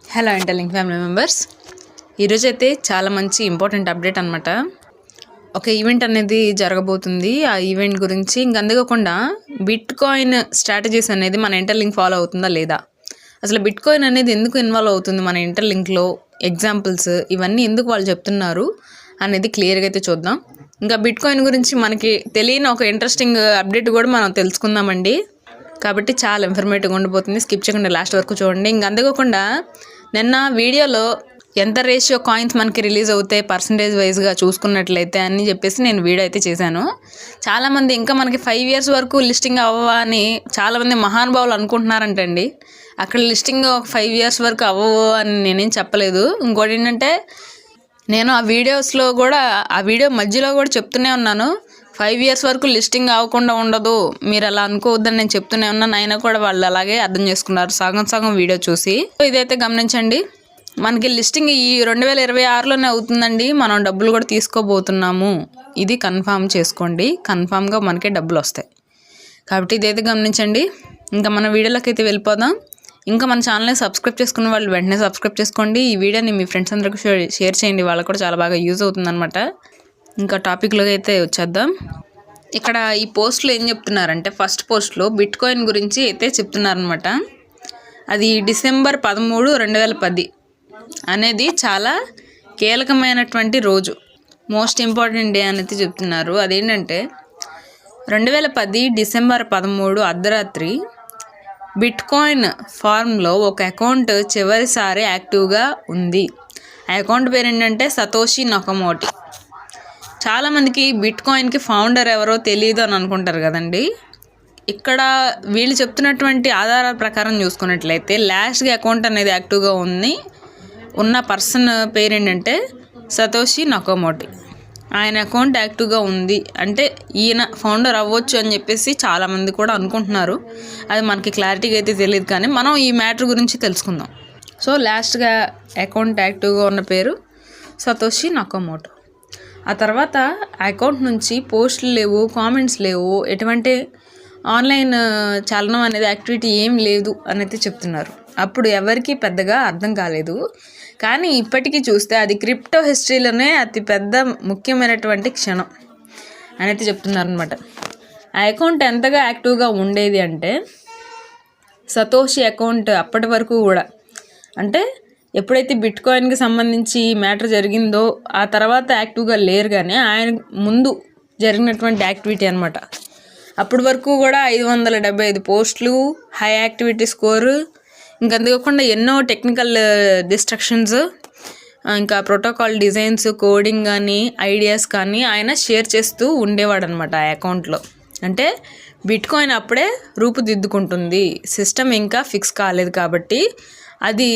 Hello interlink family members, ఈరోజు అయితే చాలా మంచి ఇంపార్టెంట్ అప్డేట్ అనమాట. ఒక ఈవెంట్ అనేది జరగబోతుంది. ఆ ఈవెంట్ గురించి అందుకోకుండా బిట్ కాయిన్ స్ట్రాటజీస్ అనేది మన ఇంటర్లింక్ ఫాలో అవుతుందా లేదా, అసలు బిట్ కాయిన్ అనేది ఎందుకు ఇన్వాల్వ్ అవుతుంది మన ఇంటర్లింక్లో, ఎగ్జాంపుల్స్ ఇవన్నీ ఎందుకు వాళ్ళు చెప్తున్నారు అనేది క్లియర్గా అయితే చూద్దాం. ఇంకా బిట్ కాయిన్ గురించి మనకి తెలియని ఒక ఇంట్రెస్టింగ్ అప్డేట్ కూడా మనం తెలుసుకుందామండి. కాబట్టి చాలా ఇన్ఫర్మేటివ్గా ఉండిపోతుంది, స్కిప్ చేయకుండా లాస్ట్ వరకు చూడండి. ఇంకా అందుకోకుండా నిన్న వీడియోలో ఎంత రేషియో కాయిన్స్ మనకి రిలీజ్ అవుతాయి పర్సంటేజ్ వైజ్గా చూసుకున్నట్లయితే అని చెప్పేసి నేను వీడియో అయితే చేశాను. చాలామంది ఇంకా మనకి 5 years వరకు లిస్టింగ్ అవ్వవా అని చాలామంది మహానుభావులు అనుకుంటున్నారంటండి. అక్కడ లిస్టింగ్ ఒక 5 years వరకు అవ్వవు అని నేనేం చెప్పలేదు. ఇంకోటి ఏంటంటే నేను ఆ వీడియోస్లో కూడా ఆ వీడియో మధ్యలో కూడా చెప్తూనే ఉన్నాను, 5 years వరకు లిస్టింగ్ అవ్వకుండా ఉండదు, మీరు అలా అనుకోవద్దని నేను చెప్తూనే ఉన్నాను. అయినా కూడా వాళ్ళు అలాగే అర్థం చేసుకున్నారు సగం వీడియో చూసి. ఇదైతే గమనించండి, మనకి లిస్టింగ్ ఈ 2026లోనే అవుతుందండి. మనం డబ్బులు కూడా తీసుకోబోతున్నాము, ఇది కన్ఫామ్ చేసుకోండి. కన్ఫామ్గా మనకే డబ్బులు వస్తాయి కాబట్టి ఇదైతే గమనించండి. ఇంకా మన వీడియోలోకి అయితే వెళ్ళిపోదాం. ఇంకా మన ఛానల్ని సబ్స్క్రైబ్ చేసుకున్న వాళ్ళు వెంటనే సబ్స్క్రైబ్ చేసుకోండి. ఈ వీడియోని మీ ఫ్రెండ్స్ అందరికీ షేర్ చేయండి, వాళ్ళకు కూడా చాలా బాగా యూజ్ అవుతుందన్నమాట. ఇంకా టాపిక్లోకి అయితే వచ్చేద్దాం. ఇక్కడ ఈ పోస్ట్లో ఏం చెప్తున్నారంటే, ఫస్ట్ పోస్ట్లో బిట్ కాయిన్ గురించి అయితే చెప్తున్నారనమాట. అది December 13, 2010 అనేది చాలా కీలకమైనటువంటి రోజు, మోస్ట్ ఇంపార్టెంట్ డే అనేది చెప్తున్నారు. అదేంటంటే 2010 December 13 అర్ధరాత్రి బిట్ కాయిన్ ఫార్మ్లో ఒక అకౌంట్ చివరిసారి యాక్టివ్గా ఉంది. ఆ అకౌంట్ పేరు ఏంటంటే సతోషి నకమోటో. చాలామందికి బిట్ కాయిన్కి ఫౌండర్ ఎవరో తెలియదు అని అనుకుంటారు కదండి. ఇక్కడ వీళ్ళు చెప్తున్నటువంటి ఆధారాల ప్రకారం చూసుకున్నట్లయితే లాస్ట్గా అకౌంట్ అనేది యాక్టివ్గా ఉన్న పర్సన్ పేరు ఏంటంటే సతోషి నకమోటో. ఆయన అకౌంట్ యాక్టివ్గా ఉంది అంటే ఈయన ఫౌండర్ అవ్వచ్చు అని చెప్పేసి చాలామంది కూడా అనుకుంటున్నారు. అది మనకి క్లారిటీగా అయితే తెలియదు, కానీ మనం ఈ మ్యాటర్ గురించి తెలుసుకుందాం. సో లాస్ట్గా అకౌంట్ యాక్టివ్గా ఉన్న పేరు సతోషి నకమోటో. ఆ తర్వాత అకౌంట్ నుంచి పోస్టులు లేవు, కామెంట్స్ లేవు, ఎటువంటి ఆన్లైన్ చలనం అనేది యాక్టివిటీ ఏం లేదు అని అయితే చెప్తున్నారు. అప్పుడు ఎవరికి పెద్దగా అర్థం కాలేదు, కానీ ఇప్పటికీ చూస్తే అది క్రిప్టో హిస్టరీలోనే అతి పెద్ద ముఖ్యమైనటువంటి క్షణం అని అయితే చెప్తున్నారు అనమాట. ఆ అకౌంట్ ఎంతగా యాక్టివ్గా ఉండేది అంటే, సతోషి అకౌంట్ అప్పటి వరకు కూడా అంటే ఎప్పుడైతే బిట్ కాయిన్కి సంబంధించి మ్యాటర్ జరిగిందో ఆ తర్వాత యాక్టివ్గా లేరు, కానీ ఆయన ముందు జరిగినటువంటి యాక్టివిటీ అనమాట. అప్పటి వరకు కూడా 575 పోస్టులు, హై యాక్టివిటీ స్కోరు, ఇంకా అంతేకాకుండా ఎన్నో టెక్నికల్ డిస్ట్రక్షన్స్, ఇంకా ప్రోటోకాల్ డిజైన్స్, కోడింగ్ కానీ ఐడియాస్ కానీ ఆయన షేర్ చేస్తూ ఉండేవాడు అనమాట ఆ అకౌంట్లో. అంటే బిట్ కాయిన్ అప్పుడే రూపుదిద్దుకుంటుంది, సిస్టమ్ ఇంకా ఫిక్స్ కాలేదు కాబట్టి, అది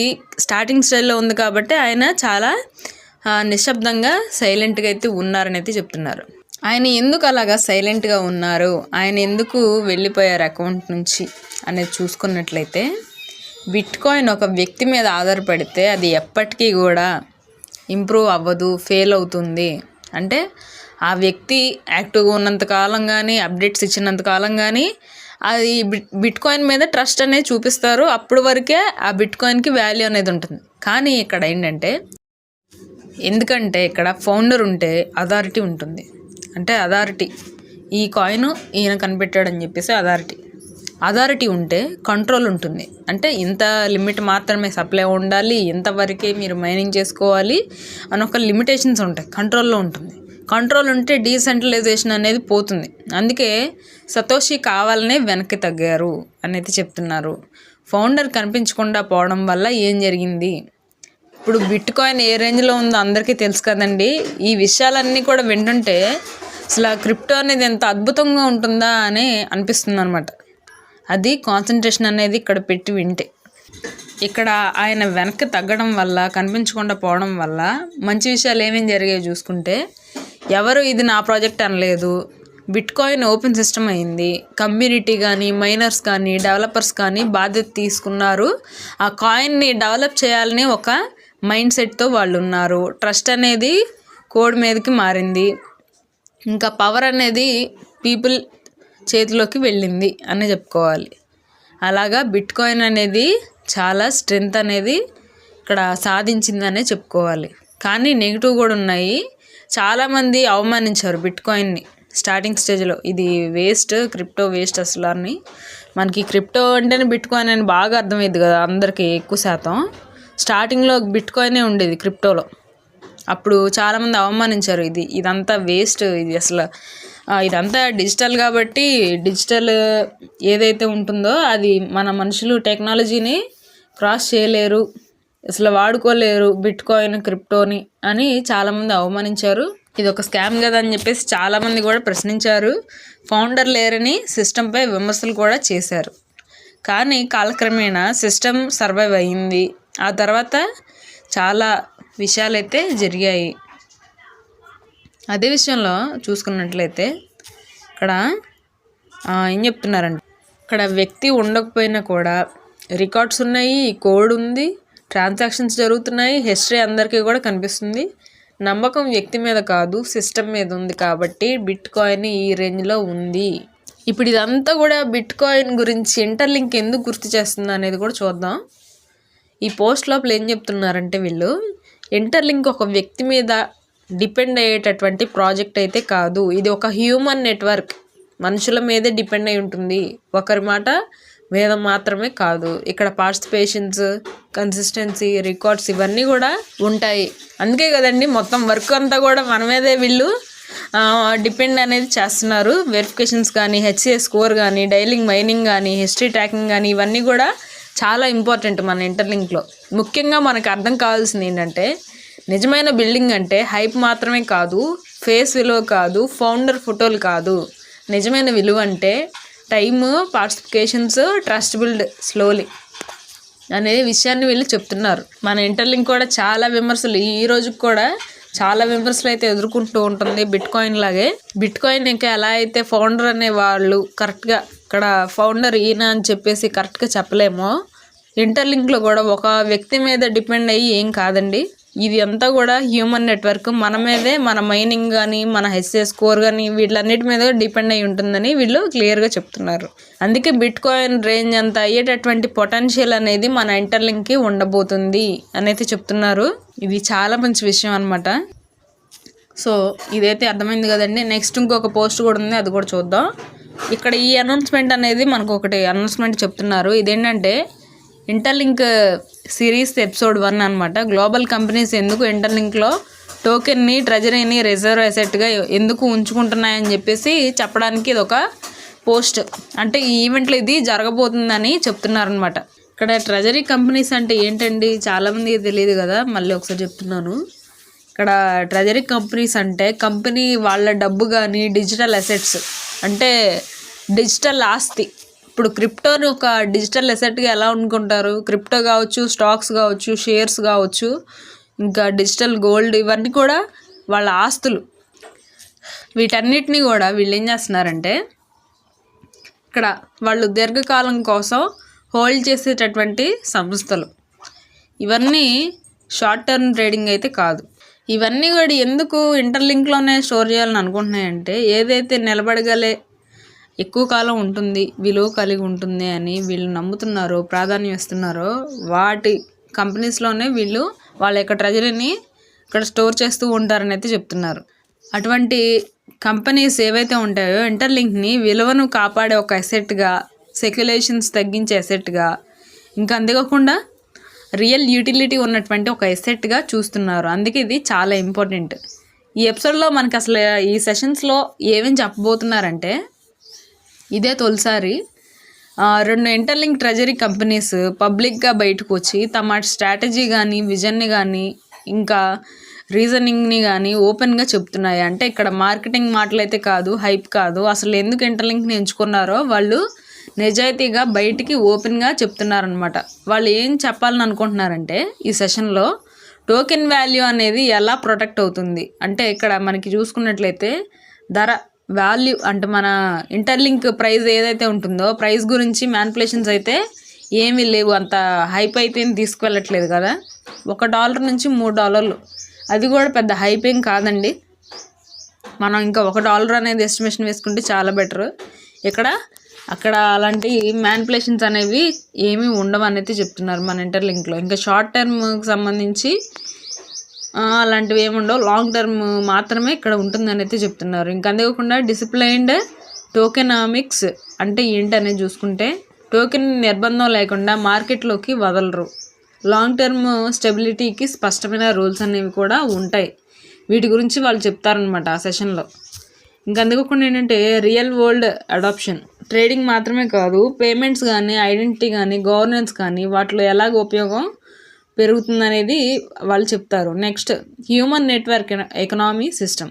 స్టార్టింగ్ స్టేజ్లో ఉంది కాబట్టి ఆయన చాలా నిశ్శబ్దంగా సైలెంట్గా అయితే ఉన్నారని అయితే చెప్తున్నారు. ఆయన ఎందుకు అలాగా సైలెంట్గా ఉన్నారు, ఆయన ఎందుకు వెళ్ళిపోయారు అకౌంట్ నుంచి అనేది చూసుకున్నట్లయితే, బిట్ కాయిన్ ఒక వ్యక్తి మీద ఆధారపడితే అది ఎప్పటికీ కూడా ఇంప్రూవ్ అవ్వదు, ఫెయిల్ అవుతుంది. అంటే ఆ వ్యక్తి యాక్టివ్గా ఉన్నంతకాలం కానీ, అప్డేట్స్ ఇచ్చినంతకాలం కానీ అది బిట్ కాయిన్ మీద ట్రస్ట్ అనేది చూపిస్తారు. అప్పుడు వరకే ఆ బిట్ కాయిన్కి వాల్యూ అనేది ఉంటుంది. కానీ ఇక్కడ ఏంటంటే, ఎందుకంటే ఇక్కడ ఫౌండర్ ఉంటే అథారిటీ ఉంటుంది. అంటే అథారిటీ, ఈ కాయిన్ ఈయన కనిపెట్టాడని చెప్పేసి అథారిటీ ఉంటే కంట్రోల్ ఉంటుంది. అంటే ఇంత లిమిట్ మాత్రమే సప్లై ఉండాలి, ఇంతవరకే మీరు మైనింగ్ చేసుకోవాలి అని ఒక లిమిటేషన్స్ ఉంటాయి, కంట్రోల్లో ఉంటుంది. కంట్రోల్ ఉంటే డీసెంట్రలైజేషన్ అనేది పోతుంది. అందుకే సతోషి కావాలనే వెనక్కి తగ్గారు అనేది చెప్తున్నారు. ఫౌండర్ కనిపించకుండా పోవడం వల్ల ఏం జరిగింది, ఇప్పుడు బిట్ కాయిన్ ఏ రేంజ్లో ఉందో అందరికీ తెలుసు కదండి. ఈ విషయాలన్నీ కూడా వింటుంటే అసలు క్రిప్టో అనేది ఎంత అద్భుతంగా ఉంటుందా అని అనిపిస్తుంది అనమాట. అది కాన్సన్ట్రేషన్ అనేది ఇక్కడ పెట్టి వింటే. ఇక్కడ ఆయన వెనక్కి తగ్గడం వల్ల, కనిపించకుండా పోవడం వల్ల మంచి విషయాలు ఏమేమి జరిగాయో చూసుకుంటే, ఎవరు ఇది నా ప్రాజెక్ట్ అనలేదు, బిట్ కాయిన్ ఓపెన్ సిస్టమ్ అయింది, కమ్యూనిటీ కానీ, మైనర్స్ కానీ, డెవలపర్స్ కానీ బాధ్యత తీసుకున్నారు, ఆ కాయిన్ని డెవలప్ చేయాలని ఒక మైండ్ సెట్తో వాళ్ళు ఉన్నారు. ట్రస్ట్ అనేది కోడ్ మీదకి మారింది, ఇంకా పవర్ అనేది పీపుల్ చేతిలోకి వెళ్ళింది అని చెప్పుకోవాలి. అలాగా బిట్ కాయిన్ అనేది చాలా స్ట్రెంగ్త్ అనేది ఇక్కడ సాధించిందనే చెప్పుకోవాలి. కానీ నెగిటివ్ కూడా ఉన్నాయి. చాలామంది అవమానించారు బిట్కాయిన్ని స్టార్టింగ్ స్టేజ్లో. ఇది వేస్ట్, క్రిప్టో వేస్ట్ అసలు అని. మనకి క్రిప్టో అంటేనే బిట్కాయిన్ అని బాగా అర్థమైంది కదా అందరికీ. ఎక్కువ శాతం స్టార్టింగ్లో బిట్కాయినే ఉండేది క్రిప్టోలో. అప్పుడు చాలామంది అవమానించారు, ఇదంతా వేస్ట్, ఇది అసలు ఇదంతా డిజిటల్ కాబట్టి డిజిటల్ ఏదైతే ఉంటుందో అది మన మనుషులు టెక్నాలజీని క్రాస్ చేయలేరు, అసలు వాడుకోలేరు బిట్కాయిన్ క్రిప్టోని అని చాలామంది అవమానించారు. ఇది ఒక స్కామ్ కదా అని చెప్పేసి చాలామంది కూడా ప్రశ్నించారు. ఫౌండర్ లేరని సిస్టంపై విమర్శలు కూడా చేశారు. కానీ కాలక్రమేణా సిస్టమ్ సర్వైవ్ అయ్యింది. ఆ తర్వాత చాలా విషయాలైతే జరిగాయి. అదే విషయంలో చూసుకున్నట్లయితే ఇక్కడ ఏం చెప్తున్నారంటే, ఇక్కడ వ్యక్తి ఉండకపోయినా కూడా రికార్డ్స్ ఉన్నాయి, కోడ్ ఉంది, ట్రాన్సాక్షన్స్ జరుగుతున్నాయి, హిస్టరీ అందరికీ కూడా కనిపిస్తుంది. నమ్మకం వ్యక్తి మీద కాదు సిస్టమ్ మీద ఉంది కాబట్టి బిట్కాయిన్ ఈ రేంజ్లో ఉంది. ఇప్పుడు ఇదంతా కూడా బిట్కాయిన్ గురించి ఇంటర్లింక్ ఎందుకు గుర్తు చేస్తుంది అనేది కూడా చూద్దాం. ఈ పోస్ట్ లోపల ఏం చెప్తున్నారంటే వీళ్ళు, ఇంటర్లింక్ ఒక వ్యక్తి మీద డిపెండ్ అయ్యేటటువంటి ప్రాజెక్ట్ అయితే కాదు. ఇది ఒక హ్యూమన్ నెట్వర్క్, మనుషుల మీదే డిపెండ్ అయి ఉంటుంది. ఒకరి మాట వేదం మాత్రమే కాదు. ఇక్కడ పార్టిసిపేషన్స్, కన్సిస్టెన్సీ, రికార్డ్స్ ఇవన్నీ కూడా ఉంటాయి. అందుకే కదండి మొత్తం వర్క్ అంతా కూడా మన మీదే వీళ్ళు డిపెండ్ అనేది చేస్తున్నారు. వెరిఫికేషన్స్ కానీ, హెచ్సిఎస్ స్కోర్ కానీ, డైలీ మైనింగ్ కానీ, హిస్టరీ ట్రాకింగ్ కానీ ఇవన్నీ కూడా చాలా ఇంపార్టెంట్ మన ఇంటర్లింక్లో. ముఖ్యంగా మనకు అర్థం కావాల్సింది ఏంటంటే, నిజమైన బిల్డింగ్ అంటే హైప్ మాత్రమే కాదు, ఫేస్ విలువ కాదు, ఫౌండర్ ఫోటోలు కాదు. నిజమైన విలువ అంటే time, participations, trust build slowly అనే విషయాన్ని వీళ్ళు చెప్తున్నారు. మన ఇంటర్లింక్ కూడా చాలా విమర్శలు, ఈ రోజుకి కూడా చాలా విమర్శలు అయితే ఎదుర్కొంటూ ఉంటుంది బిట్కాయిన్ లాగే. బిట్కాయిన్ ఇంకా ఎలా అయితే ఫౌండర్ అనే వాళ్ళు కరెక్ట్గా ఇక్కడ ఫౌండర్ ఈయన అని చెప్పేసి కరెక్ట్గా చెప్పలేమో, ఇంటర్లింక్లో కూడా ఒక వ్యక్తి మీద డిపెండ్ అయ్యి ఏం కాదండి. ఇది అంతా కూడా హ్యూమన్ నెట్వర్క్, మన మీదే, మన మైనింగ్ కానీ, మన హెచ్సిఎస్ స్కోర్ కానీ వీటిలన్నిటి మీద డిపెండ్ అయి ఉంటుందని వీళ్ళు క్లియర్గా చెప్తున్నారు. అందుకే బిట్కాయిన్ రేంజ్ అంత అయ్యేటటువంటి పొటెన్షియల్ అనేది మన ఇంటర్లింక్కి ఉండబోతుంది అనేది చెప్తున్నారు. ఇది చాలా మంచి విషయం అనమాట. సో ఇదైతే అర్థమైంది కదండి. నెక్స్ట్ ఇంకొక పోస్ట్ కూడా ఉంది, అది కూడా చూద్దాం. ఇక్కడ ఈ అనౌన్స్మెంట్ అనేది మనకు ఒకటి అనౌన్స్మెంట్ చెప్తున్నారు. ఇదేంటంటే ఇంటర్లింక్ సిరీస్ ఎపిసోడ్ 1 అనమాట. గ్లోబల్ కంపెనీస్ ఎందుకు ఇంటర్లింక్లో టోకెన్ని, ట్రెజరీని రిజర్వ్ అసెట్గా ఎందుకు ఉంచుకుంటున్నాయని చెప్పేసి చెప్పడానికి ఇది ఒక పోస్ట్. అంటే ఈ ఈవెంట్లో ఇది జరగబోతుందని చెప్తున్నారనమాట. ఇక్కడ ట్రెజరీ కంపెనీస్ అంటే ఏంటండి, చాలామందికి తెలియదు కదా, మళ్ళీ ఒకసారి చెప్తున్నాను. ఇక్కడ ట్రెజరీ కంపెనీస్ అంటే కంపెనీ వాళ్ళ డబ్బు కానీ, డిజిటల్ అసెట్స్ అంటే డిజిటల్ ఆస్తి. ఇప్పుడు క్రిప్టోని ఒక డిజిటల్ అసెట్గా ఎలా అనుకుంటారు, క్రిప్టో కావచ్చు, స్టాక్స్ కావచ్చు, షేర్స్ కావచ్చు, ఇంకా డిజిటల్ గోల్డ్, ఇవన్నీ కూడా వాళ్ళ ఆస్తులు. వీటన్నిటిని కూడా వీళ్ళు ఏం చేస్తున్నారంటే, ఇక్కడ వాళ్ళు దీర్ఘకాలం కోసం హోల్డ్ చేసేటటువంటి సంస్థలు. ఇవన్నీ షార్ట్ టర్మ్ ట్రేడింగ్ అయితే కాదు. ఇవన్నీ కూడా ఎందుకు ఇంటర్లింక్లోనే స్టోర్ చేయాలని అనుకుంటున్నాయంటే, ఏదైతే నిలబడగలే ఎక్కువ కాలం ఉంటుంది, విలువ కలిగి ఉంటుంది అని వీళ్ళు నమ్ముతున్నారో, ప్రాధాన్యం ఇస్తున్నారో వాటి కంపెనీస్లోనే వీళ్ళు వాళ్ళ యొక్క ట్రెజరీని ఇక్కడ స్టోర్ చేస్తూ ఉంటారని అయితే చెప్తున్నారు. అటువంటి కంపెనీస్ ఏవైతే ఉంటాయో ఇంటర్లింక్ని విలువను కాపాడే ఒక అసెట్గా, స్పెక్యులేషన్స్ తగ్గించే అసెట్గా, ఇంకా అంతేకాకుండా రియల్ యూటిలిటీ ఉన్నటువంటి ఒక అసెట్గా చూస్తున్నారు. అందుకే ఇది చాలా ఇంపార్టెంట్. ఈ ఎపిసోడ్లో మనకి అసలు ఈ సెషన్స్లో ఏమేమి చెప్పబోతున్నారంటే, ఇదే తొలిసారి 2 ఇంటర్లింక్ ట్రెజరీ కంపెనీస్ పబ్లిక్గా బయటకు వచ్చి తమ స్ట్రాటజీ కానీ, విజన్ని కానీ, ఇంకా రీజనింగ్ని కానీ ఓపెన్గా చెప్తున్నాయి. అంటే ఇక్కడ మార్కెటింగ్ మాటలైతే కాదు, హైప్ కాదు, అసలు ఎందుకు ఇంటర్లింక్ని ఎంచుకున్నారో వాళ్ళు నిజాయితీగా బయటికి ఓపెన్గా చెప్తున్నారనమాట. వాళ్ళు ఏం చెప్పాలని అనుకుంటున్నారంటే ఈ సెషన్లో టోకెన్ వాల్యూ అనేది ఎలా ప్రొటెక్ట్ అవుతుంది అంటే, ఇక్కడ మనకి చూసుకున్నట్లయితే ధర వాల్యూ అంటే మన ఇంటర్లింక్ ప్రైస్ ఏదైతే ఉంటుందో ప్రైస్ గురించి మ్యానిపులేషన్స్ అయితే ఏమీ లేవు, అంత హైప్ అయితే తీసుకువెళ్ళట్లేదు కదా. $1 నుంచి $3, అది కూడా పెద్ద హైప్ ఏం కాదండి. మనం ఇంకా $1 అనేది ఎస్టిమేషన్ వేసుకుంటే చాలా బెటర్. ఇక్కడ అక్కడ అలాంటి మ్యానిపులేషన్స్ అనేవి ఏమీ ఉండవు అనేది చెప్తున్నారు మన ఇంటర్లింక్లో. ఇంకా షార్ట్ టర్మ్కి సంబంధించి అలాంటివి ఏమి ఉండవు, లాంగ్ టర్మ్ మాత్రమే ఇక్కడ ఉంటుందని అయితే చెప్తున్నారు. ఇంకా అంతేకాకుండా డిసిప్లైన్డ్ టోకెనామిక్స్ అంటే ఏంటనేది చూసుకుంటే, టోకెన్ నిర్బంధం లేకుండా మార్కెట్లోకి వదలరు. లాంగ్ టర్మ్ స్టెబిలిటీకి స్పష్టమైన రూల్స్ అనేవి కూడా ఉంటాయి. వీటి గురించి వాళ్ళు చెప్తారనమాట ఆ సెషన్లో. ఇంకా అందుకోకుండా ఏంటంటే రియల్ వరల్డ్ అడాప్షన్, ట్రేడింగ్ మాత్రమే కాదు, పేమెంట్స్ కానీ, ఐడెంటిటీ కానీ, గవర్నెన్స్ కానీ వాటిలో ఎలాగ ఉపయోగం పెరుగుతుందనేది వాళ్ళు చెప్తారు. Next human network economy system,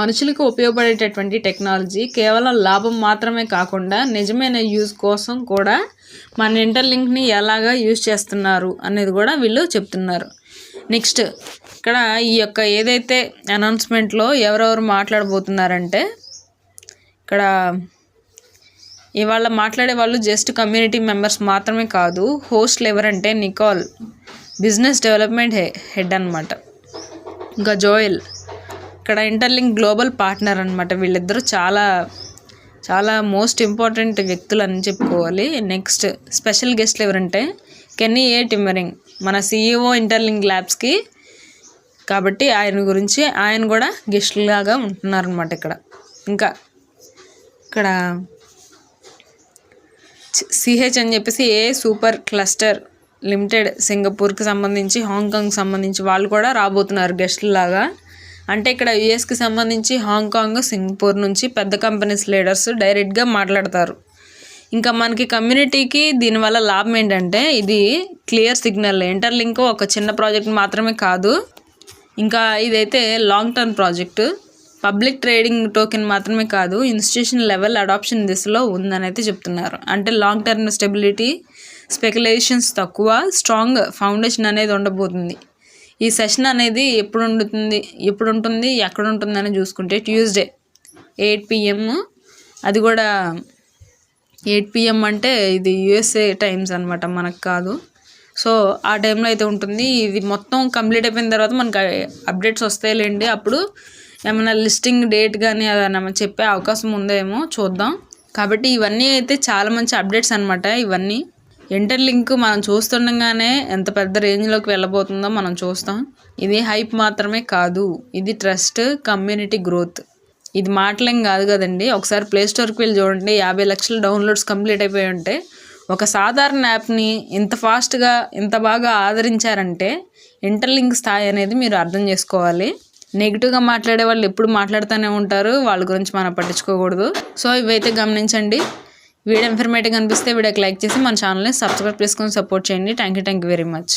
మనుషులకు ఉపయోగపడేటటువంటి టెక్నాలజీ కేవలం లాభం మాత్రమే కాకుండా నిజమైన యూజ్ కోసం కూడా మన ఇంటర్లింక్ని ఎలాగా యూజ్ చేస్తున్నారు అనేది కూడా వీళ్ళు చెప్తున్నారు. నెక్స్ట్ ఇక్కడ ఈ యొక్క ఏదైతే అనౌన్స్మెంట్లో ఎవరెవరు మాట్లాడబోతున్నారంటే, ఇక్కడ ఇవాళ మాట్లాడే వాళ్ళు జస్ట్ కమ్యూనిటీ మెంబర్స్ మాత్రమే కాదు, హోస్ట్లు ఎవరంటే నికోల్ బిజినెస్ డెవలప్మెంట్ హెడ్ అనమాట, ఇంకా జోయల్ ఇక్కడ ఇంటర్లింక్ గ్లోబల్ పార్ట్నర్ అనమాట. వీళ్ళిద్దరూ చాలా చాలా మోస్ట్ ఇంపార్టెంట్ వ్యక్తులు అని చెప్పుకోవాలి. నెక్స్ట్ స్పెషల్ గెస్ట్లు ఎవరంటే కెన్నీ ఏ టిమ్మరింగ్, మన CEO ఇంటర్లింక్ ల్యాబ్స్కి, కాబట్టి ఆయన కూడా గెస్ట్ లాగా ఉంటున్నారనమాట ఇక్కడ. ఇంకా ఇక్కడ CH అని చెప్పేసి ఏ సూపర్ క్లస్టర్ లిమిటెడ్, సింగపూర్కి సంబంధించి, హాంకాంగ్కి సంబంధించి వాళ్ళు కూడా రాబోతున్నారు గెస్ట్ లాగా. అంటే ఇక్కడ USకి సంబంధించి హాంకాంగ్, సింగపూర్ నుంచి పెద్ద కంపెనీస్ లీడర్స్ డైరెక్ట్గా మాట్లాడతారు. ఇంకా మనకి కమ్యూనిటీకి దీనివల్ల లాభం ఏంటంటే, ఇది క్లియర్ సిగ్నల్. ఇంటర్లింక్ ఒక చిన్న ప్రాజెక్ట్ మాత్రమే కాదు, ఇంకా ఇదైతే long term project. Public trading token మాత్రమే కాదు, ఇన్స్టిట్యూషన్ లెవెల్ అడాప్షన్ దిశలో ఉందని అయితే చెప్తున్నారు. అంటే లాంగ్ టర్మ్ స్టెబిలిటీ, స్పెక్యులేషన్స్ తక్కువ, స్ట్రాంగ్ ఫౌండేషన్ అనేది ఉండబోతుంది. ఈ సెషన్ అనేది ఎప్పుడు ఉంటుంది, ఎక్కడ ఉంటుందని చూసుకుంటే ట్యూస్డే 8 PM, అది కూడా 8 PM అంటే ఇది USA టైమ్స్ అనమాట, మనకు కాదు. సో ఆ టైంలో అయితే ఉంటుంది. ఇది మొత్తం కంప్లీట్ అయిపోయిన తర్వాత మనకు అప్డేట్స్ వస్తాయిలేండి. అప్పుడు ఏమైనా లిస్టింగ్ డేట్ కానీ అదన్నా చెప్పే అవకాశం ఉందేమో చూద్దాం. కాబట్టి ఇవన్నీ అయితే చాలా మంచి అప్డేట్స్ అనమాట. ఇవన్నీ ఇంటర్లింక్ మనం చూస్తుండగానే ఎంత పెద్ద రేంజ్లోకి వెళ్ళబోతుందో మనం చూస్తాం. ఇది హైప్ మాత్రమే కాదు, ఇది ట్రస్ట్, కమ్యూనిటీ గ్రోత్. ఇది మాటలేం కాదు కదండి. ఒకసారి ప్లేస్టోర్కి వెళ్ళి చూడండి, 50 లక్షల డౌన్లోడ్స్ కంప్లీట్ అయిపోయి ఉంటే, ఒక సాధారణ యాప్ని ఇంత ఫాస్ట్గా ఇంత బాగా ఆదరించారంటే ఇంటర్లింక్ స్థాయి అనేది మీరు అర్థం చేసుకోవాలి. నెగిటివ్గా మాట్లాడే వాళ్ళు ఎప్పుడు మాట్లాడుతూనే ఉంటారు, వాళ్ళ గురించి మనం పట్టించుకోకూడదు. సో ఇవైతే గమనించండి. వీడియో ఇన్ఫర్మేటివ్గా అనిపిస్తే వీడియోకి లైక్ చేసి మన ఛానల్ని సబ్స్క్రైబ్ చేసుకొని సపోర్ట్ చేయండి. Thank you very much.